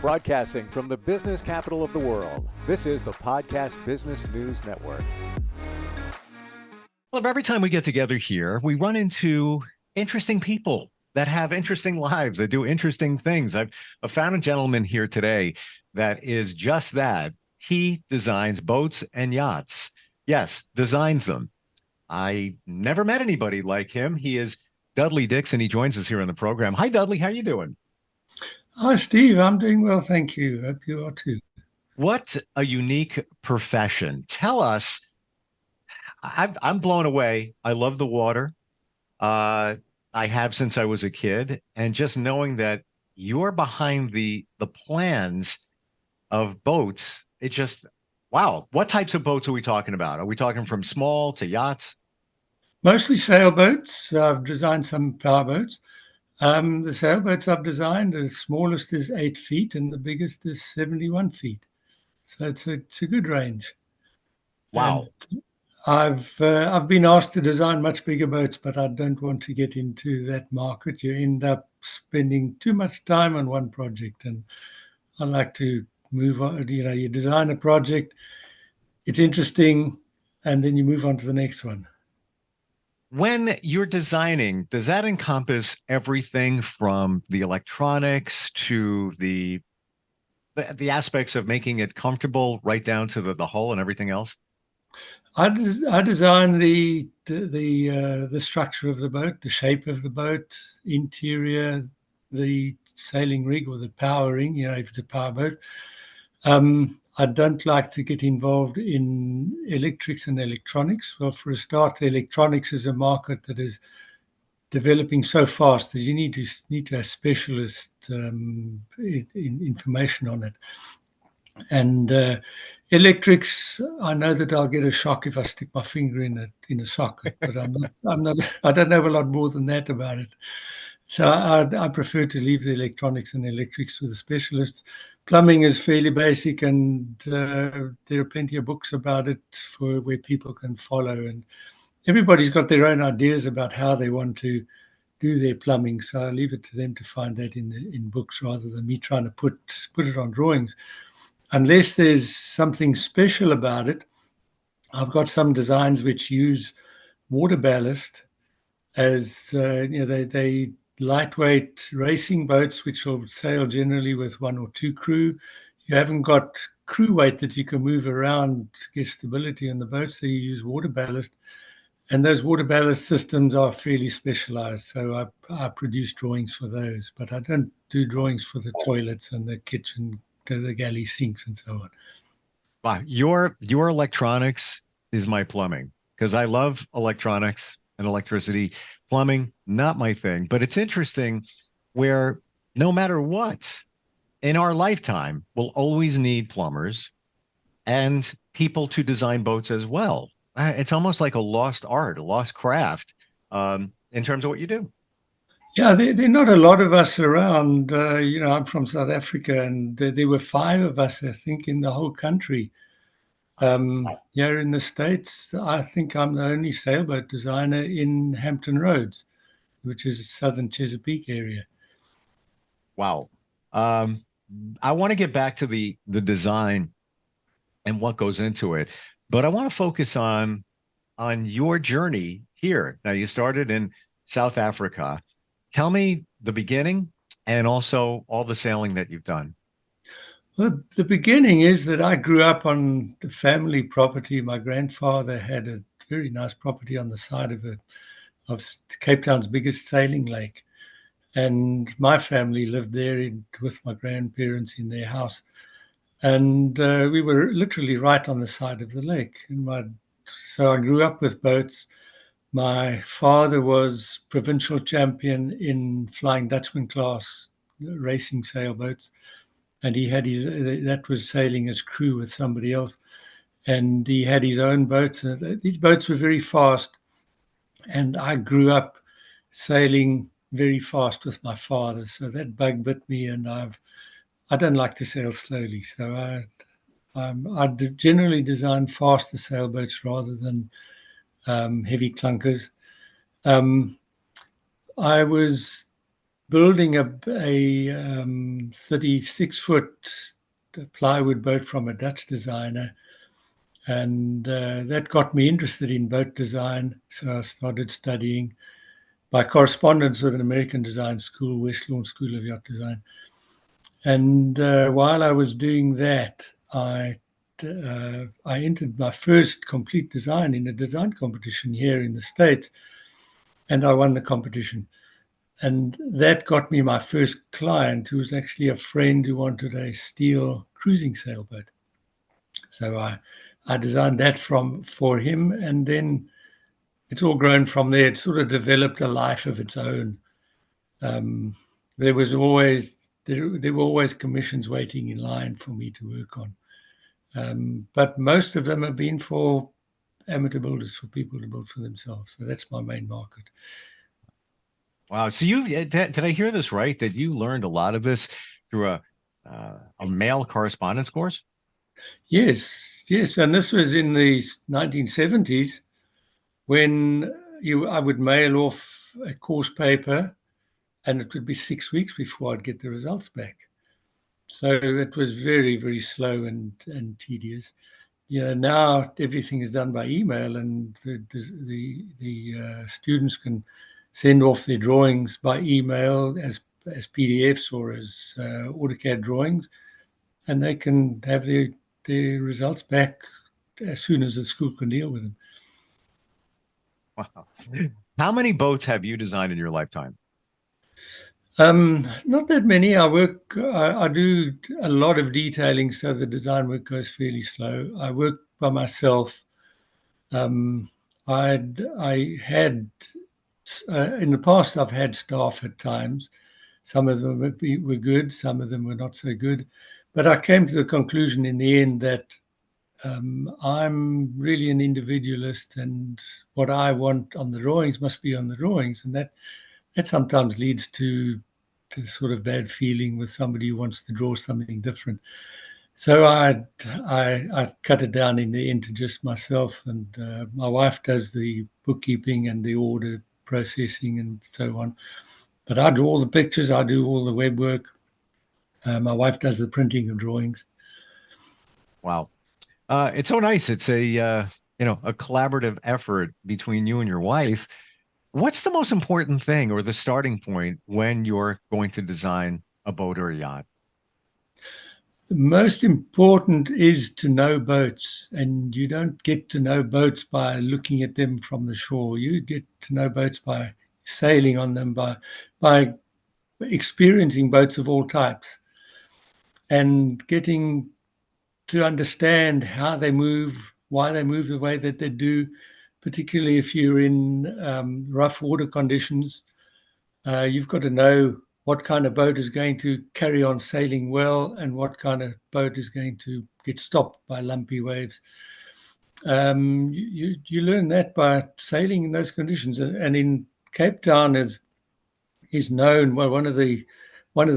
Broadcasting from the business capital of the world, this is the Podcast Business News Network. Well, every time we get together here, we run into interesting people that have interesting lives, that do interesting things. I've found a gentleman here today that is just that. He designs boats and yachts. Yes, designs them. I never met anybody like him. He is Dudley Dix, and he joins us here on the program. Hi, Dudley. How you doing? Hi, Steve. I'm doing well, thank you. Hope you are too. What a unique profession. Tell us. I'm blown away. I love the water. I have since I was a kid, and just knowing that you're behind the plans of boats, it just wow. What types of boats are we talking about? Are we talking from small to yachts? Mostly sailboats. I've designed some powerboats. The sailboats I've designed, the smallest is 8 feet and the biggest is 71 feet. So it's a good range. Wow. And I've been asked to design much bigger boats, but I don't want to get into that market. You end up spending too much time on one project, and I like to move on. You design a project, it's interesting, and then you move on to the next one. When you're designing, does that encompass everything from the electronics to the aspects of making it comfortable, right down to the hull and everything else? I design the structure of the boat, the shape of the boat, interior, the sailing rig or the powering. If it's a powerboat. I don't like to get involved in electrics and electronics. Well, for a start, the electronics is a market that is developing so fast that you need to have specialist information on it. And electrics, I know that I'll get a shock if I stick my finger in a socket, but I don't know a lot more than that about it. So I prefer to leave the electronics and electrics with the specialists. Plumbing is fairly basic, and there are plenty of books about it for where people can follow. And everybody's got their own ideas about how they want to do their plumbing. So I leave it to them to find that in books rather than me trying to put it on drawings. Unless there's something special about it, I've got some designs which use water ballast as they lightweight racing boats which will sail generally with one or two crew. You haven't got crew weight that you can move around to get stability in the boat, so you use water ballast. And those water ballast systems are fairly specialized, so I produce drawings for those, but I don't do drawings for the toilets and the kitchen, the galley sinks and so on. Wow, your electronics is my plumbing, because I love electronics and electricity. Plumbing, not my thing, but it's interesting where no matter what in our lifetime, we'll always need plumbers and people to design boats as well. It's almost like a lost art, a lost craft in terms of what you do. Yeah, there are not a lot of us around. I'm from South Africa, and there were 5 of us, I think, in the whole country. Here in the States, I think I'm the only sailboat designer in Hampton Roads, which is southern Chesapeake area. Wow. I want to get back to the design and what goes into it, but I want to focus on your journey here. Now, you started in South Africa. Tell me the beginning and also all the sailing that you've done. Well, the beginning is that I grew up on the family property. My grandfather had a very nice property on the side of Cape Town's biggest sailing lake. And my family lived there with my grandparents in their house. And we were literally right on the side of the lake. So I grew up with boats. My father was provincial champion in Flying Dutchman class racing sailboats. And he had that was sailing as crew with somebody else. And he had his own boats. These boats were very fast. And I grew up sailing very fast with my father. So that bug bit me, and I don't like to sail slowly. So I generally design faster sailboats rather than heavy clunkers. I was building a 36-foot plywood boat from a Dutch designer. And that got me interested in boat design. So I started studying by correspondence with an American design school, West Lawn School of Yacht Design. And while I was doing that, I entered my first complete design in a design competition here in the States, and I won the competition. And that got me my first client, who was actually a friend who wanted a steel cruising sailboat. So I designed that for him, and then it's all grown from there. It sort of developed a life of its own. There were always commissions waiting in line for me to work on, but most of them have been for amateur builders, for people to build for themselves. So that's my main market. Wow. So did I hear this right? That you learned a lot of this through a mail correspondence course? Yes. And this was in the 1970s when I would mail off a course paper, and it would be 6 weeks before I'd get the results back. So it was very, very slow and tedious. Now everything is done by email, and the students can send off their drawings by email as PDFs or as AutoCAD drawings, and they can have their results back as soon as the school can deal with them. Wow. How many boats have you designed in your lifetime? Not that many. I do a lot of detailing, so the design work goes fairly slow. I work by myself. I had in the past, I've had staff at times. Some of them were good, some of them were not so good. But I came to the conclusion in the end that I'm really an individualist, and what I want on the drawings must be on the drawings, and that sometimes leads to sort of bad feeling with somebody who wants to draw something different. So I cut it down in the end to just myself, and my wife does the bookkeeping and the order processing and so on. But I draw all the pictures, I do all the web work. My wife does the printing of drawings. Wow. It's so nice. It's a collaborative effort between you and your wife. What's the most important thing or the starting point when you're going to design a boat or a yacht? The most important is to know boats, and you don't get to know boats by looking at them from the shore. You get to know boats by sailing on them, by experiencing boats of all types, and getting to understand how they move, why they move the way that they do, particularly if you're in rough water conditions. You've got to know what kind of boat is going to carry on sailing well and what kind of boat is going to get stopped by lumpy waves. You learn that by sailing in those conditions. And in Cape Town is known, well, one of the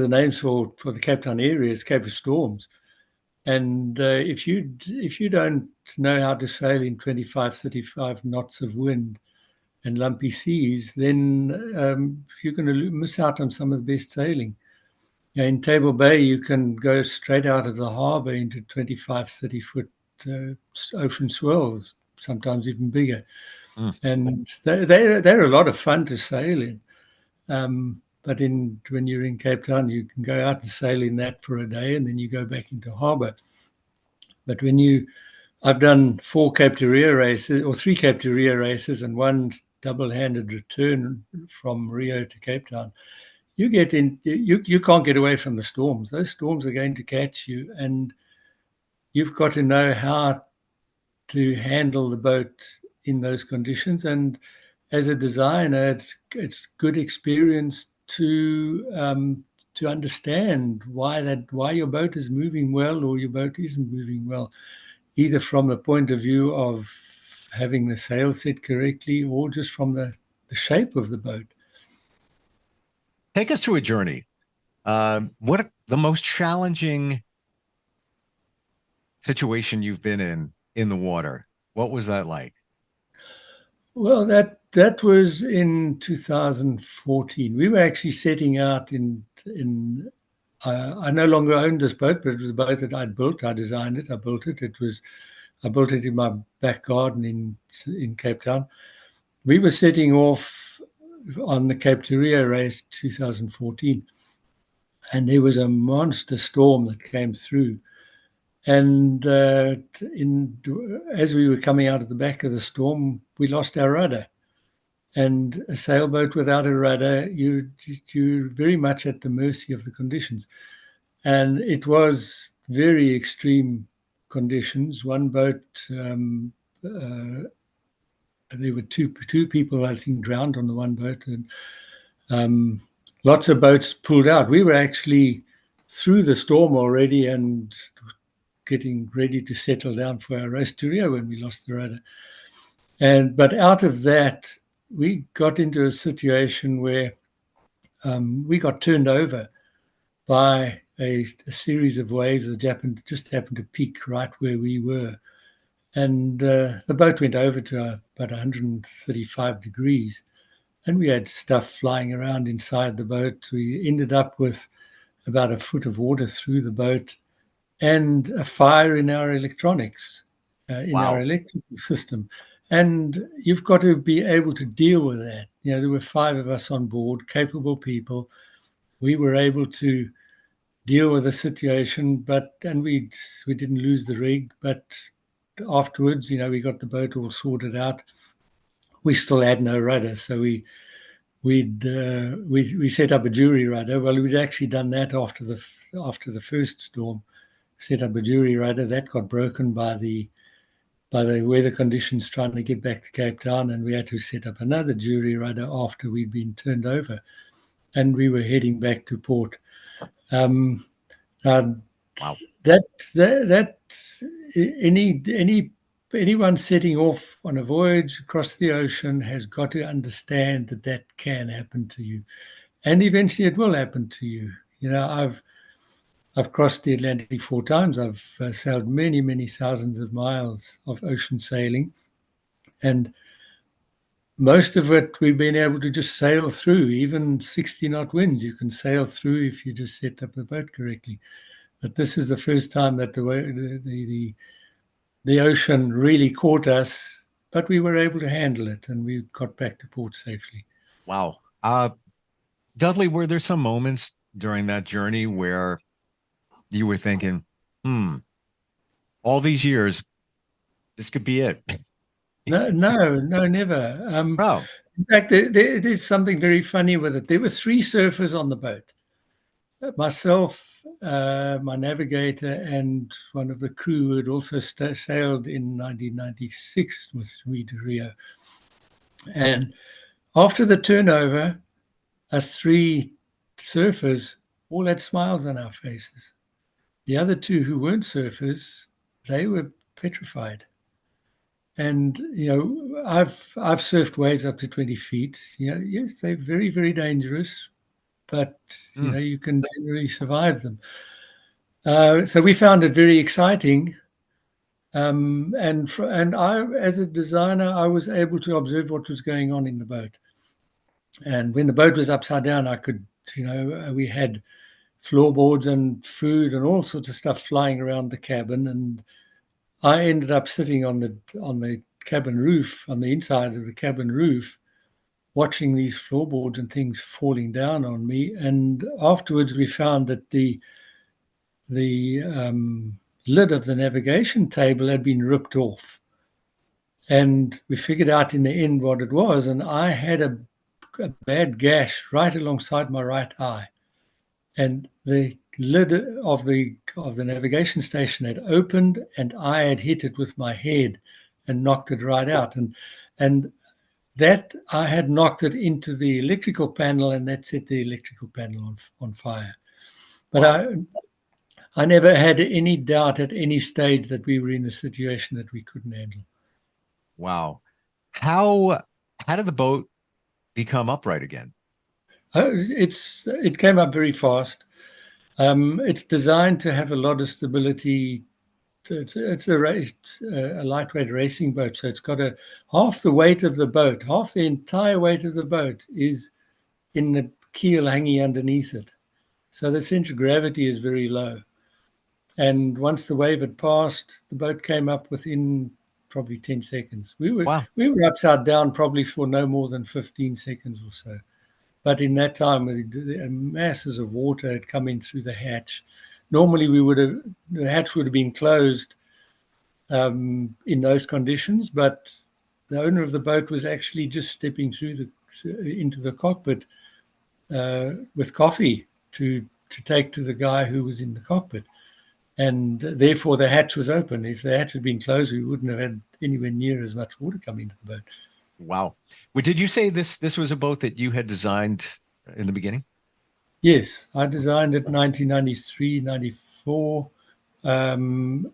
names for the Cape Town area is Cape of Storms. And if you don't know how to sail in 25, 35 knots of wind and lumpy seas, then you're going to miss out on some of the best sailing. In Table Bay, you can go straight out of the harbour into 25, 30-foot ocean swells, sometimes even bigger. And they're a lot of fun to sail in. But when you're in Cape Town, you can go out and sail in that for a day, and then you go back into harbour. But I've done 4 Cape to Rio races, or 3 Cape to Rio races, and 1 double-handed return from Rio to Cape Town. You can't get away from the storms. Those storms are going to catch you, and you've got to know how to handle the boat in those conditions. And as a designer, it's good experience to understand why your boat is moving well or your boat isn't moving well, either from the point of view of having the sail set correctly or just from the shape of the boat. Take us through a journey. What the most challenging situation you've been in the water? What was that like? Well, That was in 2014. We were actually setting out in I no longer owned this boat, but it was a boat that I'd built. I designed it. I built it. I built it in my back garden in Cape Town. We were setting off on the Cape to Rio race 2014, and there was a monster storm that came through. And as we were coming out of the back of the storm, we lost our rudder. And a sailboat without a rudder, you're very much at the mercy of the conditions. And it was very extreme conditions. One boat, there were two people, I think, drowned on the one boat, and lots of boats pulled out. We were actually through the storm already and getting ready to settle down for our race to Rio when we lost the rudder. But out of that, we got into a situation where we got turned over by a series of waves that just happened to peak right where we were. And the boat went over to about 135 degrees. And we had stuff flying around inside the boat. We ended up with about a foot of water through the boat and a fire in our electronics, in our electrical system. And you've got to be able to deal with that. You know, there were 5 of us on board, capable people. We were able to deal with the situation, and we didn't lose the rig. But afterwards, you know, we got the boat all sorted out. We still had no rudder, so we set up a jury rudder. Well, we'd actually done that after the first storm. Set up a jury rudder that got broken by the weather conditions trying to get back to Cape Town, and we had to set up another jury rudder after we'd been turned over, and we were heading back to port. That anyone setting off on a voyage across the ocean has got to understand that can happen to you, and eventually it will happen to you. You know, I've crossed the Atlantic 4 times. I've sailed many, many thousands of miles of ocean sailing, and most of it we've been able to just sail through. Even 60-knot winds you can sail through if you just set up the boat correctly. But this is the first time that the ocean really caught us, but we were able to handle it, and we got back to port safely. Wow. Dudley, were there some moments during that journey where you were thinking, all these years, this could be it? No, never. In fact, there's something very funny with it. There were 3 surfers on the boat. Myself, my navigator, and one of the crew who had also sailed in 1996 with me to Rio. And after the turnover, us 3 surfers all had smiles on our faces. The other 2 who weren't surfers, they were petrified. And, you know, I've surfed waves up to 20 feet. You know, yes, they're very, very dangerous, but, you know, you can generally survive them. So we found it very exciting. And I, as a designer, I was able to observe what was going on in the boat. And when the boat was upside down, I could, you know, we had floorboards and food and all sorts of stuff flying around the cabin, and I ended up sitting on the cabin roof, on the inside of the cabin roof, watching these floorboards and things falling down on me. And afterwards, we found that the lid of the navigation table had been ripped off, and we figured out in the end what it was. And I had a bad gash right alongside my right eye. And the lid of the navigation station had opened, and I had hit it with my head and knocked it right out. And that I had knocked it into the electrical panel, and that set the electrical panel on fire. But I never had any doubt at any stage that we were in a situation that we couldn't handle. Wow. How did the boat become upright again? It came up very fast. It's designed to have a lot of stability It's a lightweight racing boat, so it's got half the weight of the boat, half the entire weight of the boat is in the keel hanging underneath it. So the center of gravity is very low. And once the wave had passed, the boat came up within probably 10 seconds. We were upside down probably for no more than 15 seconds or so. But in that time, the masses of water had come in through the hatch. Normally, the hatch would have been closed in those conditions, but the owner of the boat was actually just stepping into the cockpit with coffee to take to the guy who was in the cockpit. And therefore, the hatch was open. If the hatch had been closed, we wouldn't have had anywhere near as much water coming into the boat. Wow. Well, did you say this was a boat that you had designed in the beginning? Yes, I designed it 1993, 94, and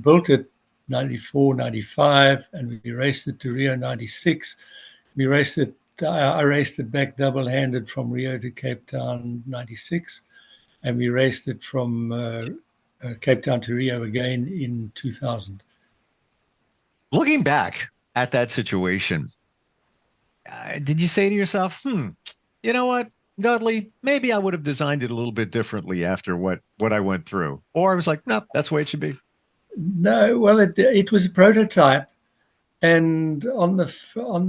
built it 94, 95, and we raced it to Rio 96. We raced it. I raced it back double-handed from Rio to Cape Town 96, and we raced it from Cape Town to Rio again in 2000. Looking back at that situation, did you say to yourself, you know what, Dudley, maybe I would have designed it a little bit differently after what I went through? Or I was like, no, that's the way it should be. No, well, it was a prototype. And on the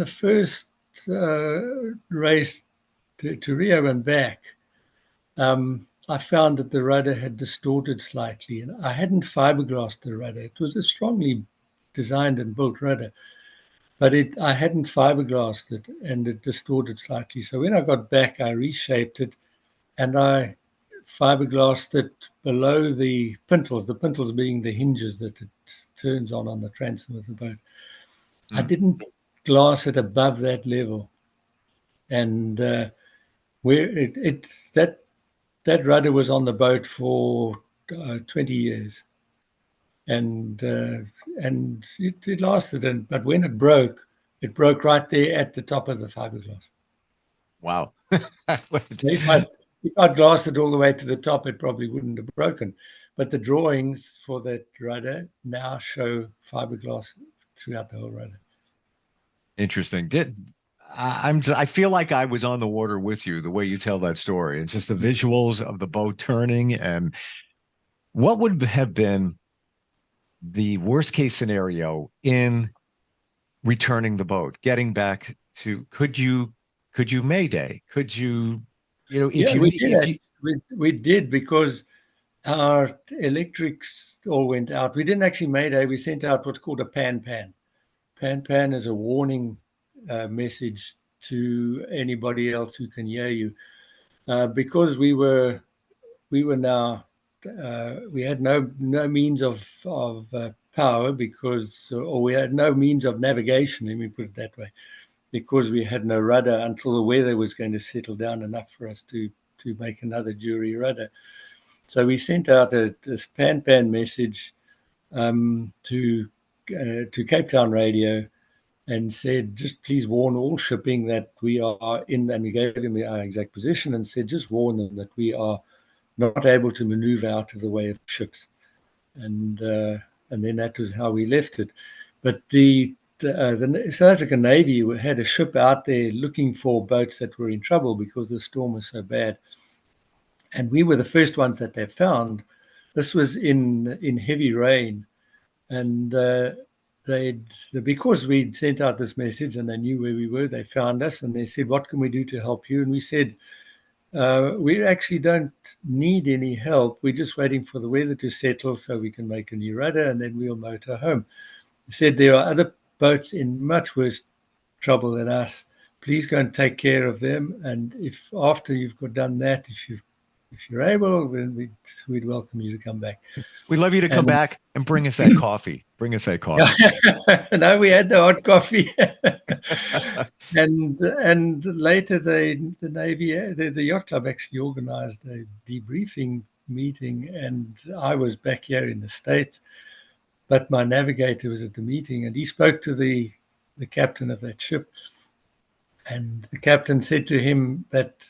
first race to Rio and back, I found that the rudder had distorted slightly. And I hadn't fiberglassed the rudder. It was a strongly designed and built rudder. But I hadn't fiberglassed it, and it distorted slightly. So when I got back, I reshaped it, and I fiberglassed it below the pintles being the hinges that it turns on the transom of the boat. I didn't glass it above that level. And where that rudder was on the boat for 20 years. And it lasted, but when it broke right there at the top of the fiberglass. Wow. So if I'd glassed it all the way to the top, it probably wouldn't have broken. But the drawings for that rudder now show fiberglass throughout the whole rudder. Interesting. I feel like I was on the water with you, the way you tell that story, and just the visuals of the boat turning. And what would have been the worst case scenario in returning the boat, getting back to, could you Mayday? Could you, we did, because our electrics all went out. We didn't actually Mayday. We sent out what's called a pan-pan. Pan-pan is a warning message to anybody else who can hear you, because we had no means of power, or we had no means of navigation, let me put it that way, because we had no rudder until the weather was going to settle down enough for us to make another jury rudder. So we sent out this pan-pan message to Cape Town Radio and said, just please warn all shipping that we are in, and we gave them our exact position and said, just warn them that we are not able to maneuver out of the way of ships. And then that was how we left it. But the South African Navy had a ship out there looking for boats that were in trouble because the storm was so bad. And we were the first ones that they found. This was in heavy rain. And because we'd sent out this message and they knew where we were, they found us and they said, what can we do to help you? And we said, we actually don't need any help. We're just waiting for the weather to settle so we can make a new rudder and then we'll motor home. They said there are other boats in much worse trouble than us. Please go and take care of them. And if after you've done that, if you're able, then we'd welcome you to come back. We'd love you to come back and bring us that coffee. Bring us that coffee. No, we had the hot coffee. and later the Navy, the yacht club actually organized a debriefing meeting, and I was back here in the States, but my navigator was at the meeting, and he spoke to the captain of that ship, and the captain said to him that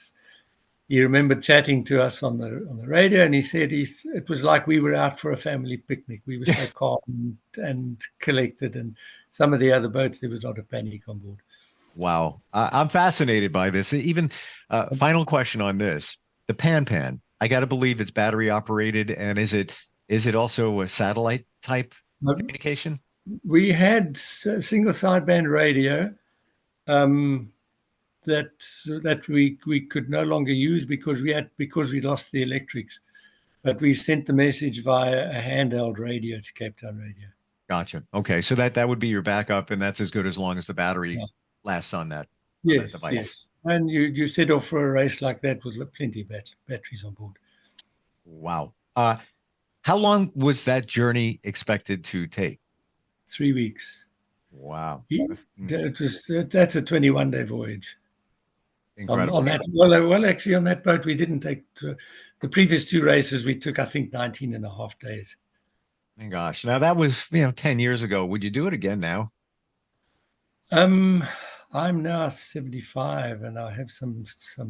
he remembered chatting to us on the radio, and he said it was like we were out for a family picnic. We were so calm and collected, and some of the other boats, there was not a panic on board. Wow. I'm fascinated by this. Even final question on this. The Pan. I got to believe it's battery operated. And is it also a satellite type communication? We had single sideband radio that we could no longer use because we lost the electrics. But we sent the message via a handheld radio to Cape Town Radio. Gotcha. Okay. So that would be your backup, and that's as good as long as the battery lasts on that, yes, device. Yes. And you set off for a race like that with plenty of batteries on board. Wow. How long was that journey expected to take? 3 weeks. Wow. That's a 21-day voyage. Incredible. On that, well, actually, on that boat, we didn't take the previous 2 races. We took, I think, 19 and a half days. My gosh. Now that was, 10 years ago. Would you do it again now? I'm now 75 and I have some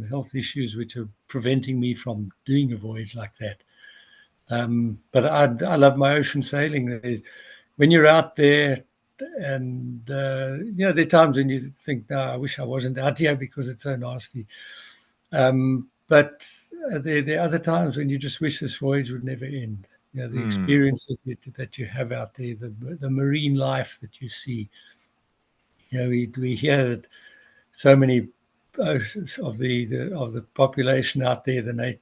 health issues which are preventing me from doing a voyage like that. But I love my ocean sailing. When you're out there, and there are times when you think, no, I wish I wasn't out here because it's so nasty. But there are other times when you just wish this voyage would never end. The experiences that you have out there, the marine life that you see. We hear that so many of the population out there, the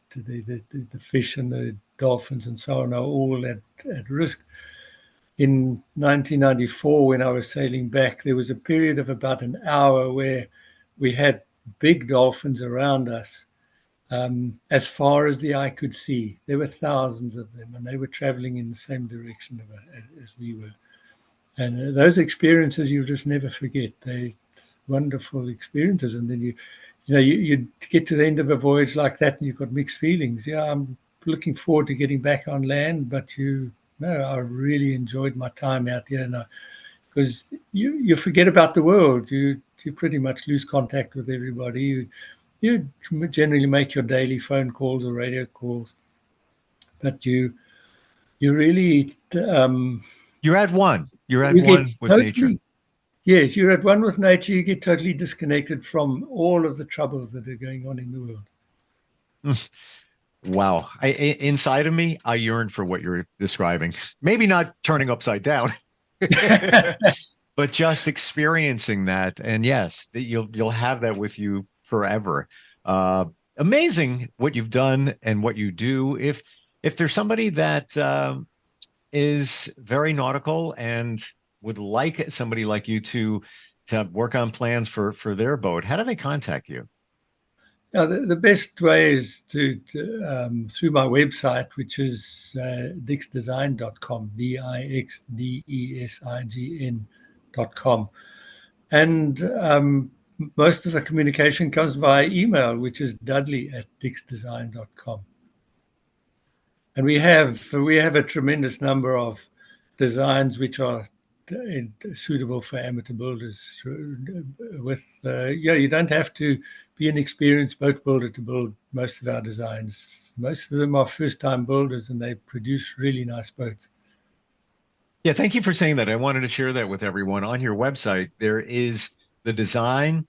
fish and the dolphins and so on, are all at risk. In 1994, when I was sailing back, there was a period of about an hour where we had big dolphins around us as far as the eye could see. There were thousands of them, and they were traveling in the same direction as we were. And those experiences you'll just never forget. They're wonderful experiences. And then you get to the end of a voyage like that and you've got mixed feelings. Yeah, I'm looking forward to getting back on land, but I really enjoyed my time out here. Because you forget about the world. You pretty much lose contact with everybody. You generally make your daily phone calls or radio calls. But you really... You're at one. You're at one with nature. Yes, you're at one with nature. You get totally disconnected from all of the troubles that are going on in the world. Wow. Inside of me, I yearn for what you're describing. Maybe not turning upside down, but just experiencing that. And yes, you'll have that with you forever. Amazing what you've done and what you do. If there's somebody that is very nautical and would like somebody like you to work on plans for their boat, how do they contact you? Now, the best way is to through my website, which is dixdesign.com, DIXDESIGN.com. And most of the communication comes via email, which is dudley@dixdesign.com. And we have a tremendous number of designs which are suitable for amateur builders. You don't have to be an experienced boat builder to build most of our designs. Most of them are first-time builders, and they produce really nice boats. Yeah, thank you for saying that. I wanted to share that with everyone. On your website, there is the design,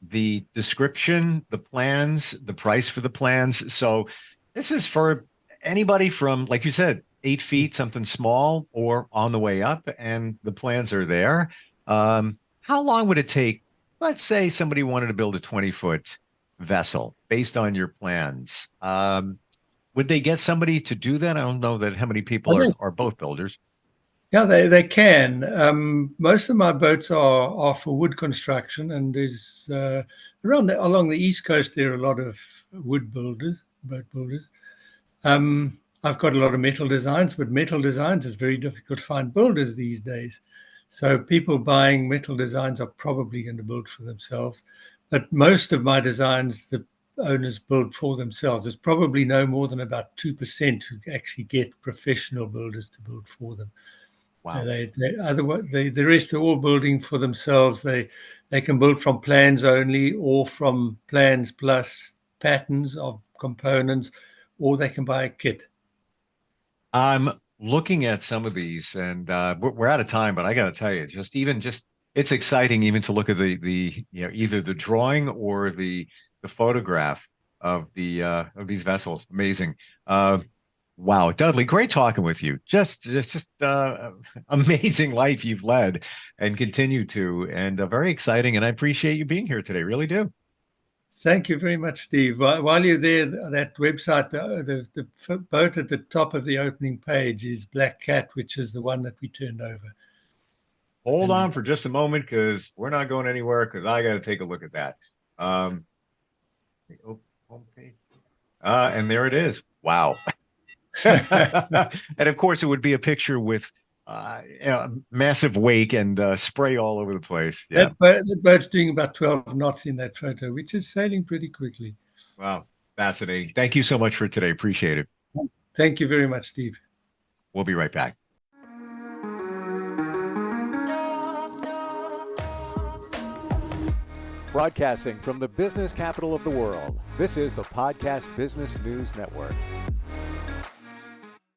the description, the plans, the price for the plans. So this is for anybody from, like you said, 8 feet, something small, or on the way up, and the plans are there. How long would it take? Let's say somebody wanted to build a 20-foot vessel based on your plans. Would they get somebody to do that? I don't know that how many people are boat builders. Yeah, they can. Most of my boats are for wood construction, and there's along the East Coast there are a lot of boat builders. I've got a lot of metal designs, but metal designs is very difficult to find builders these days. So people buying metal designs are probably going to build for themselves. But most of my designs, the owners build for themselves. There's probably no more than about 2% who actually get professional builders to build for them. Wow. The rest are all building for themselves. They can build from plans only or from plans plus patterns of components, or they can buy a kit. I'm looking at some of these, and we're out of time, but I got to tell you, it's exciting even to look at the either the drawing or the photograph of these vessels. Amazing. Wow, Dudley, great talking with you. Just amazing life you've led and continue to, and very exciting. And I appreciate you being here today. Really do. Thank you very much, Steve. While you're there, that website, the boat at the top of the opening page is Black Cat, which is the one that we turned over. Hold on for just a moment, because we're not going anywhere, because I got to take a look at that. Homepage. And there it is. Wow. And of course, it would be a picture with massive wake and spray all over the place. Yeah. The boat's doing about 12 knots in that photo, which is sailing pretty quickly. Wow. Fascinating. Thank you so much for today. Appreciate it. Thank you very much, Steve. We'll be right back. Broadcasting from the business capital of the world, this is the Podcast Business News Network.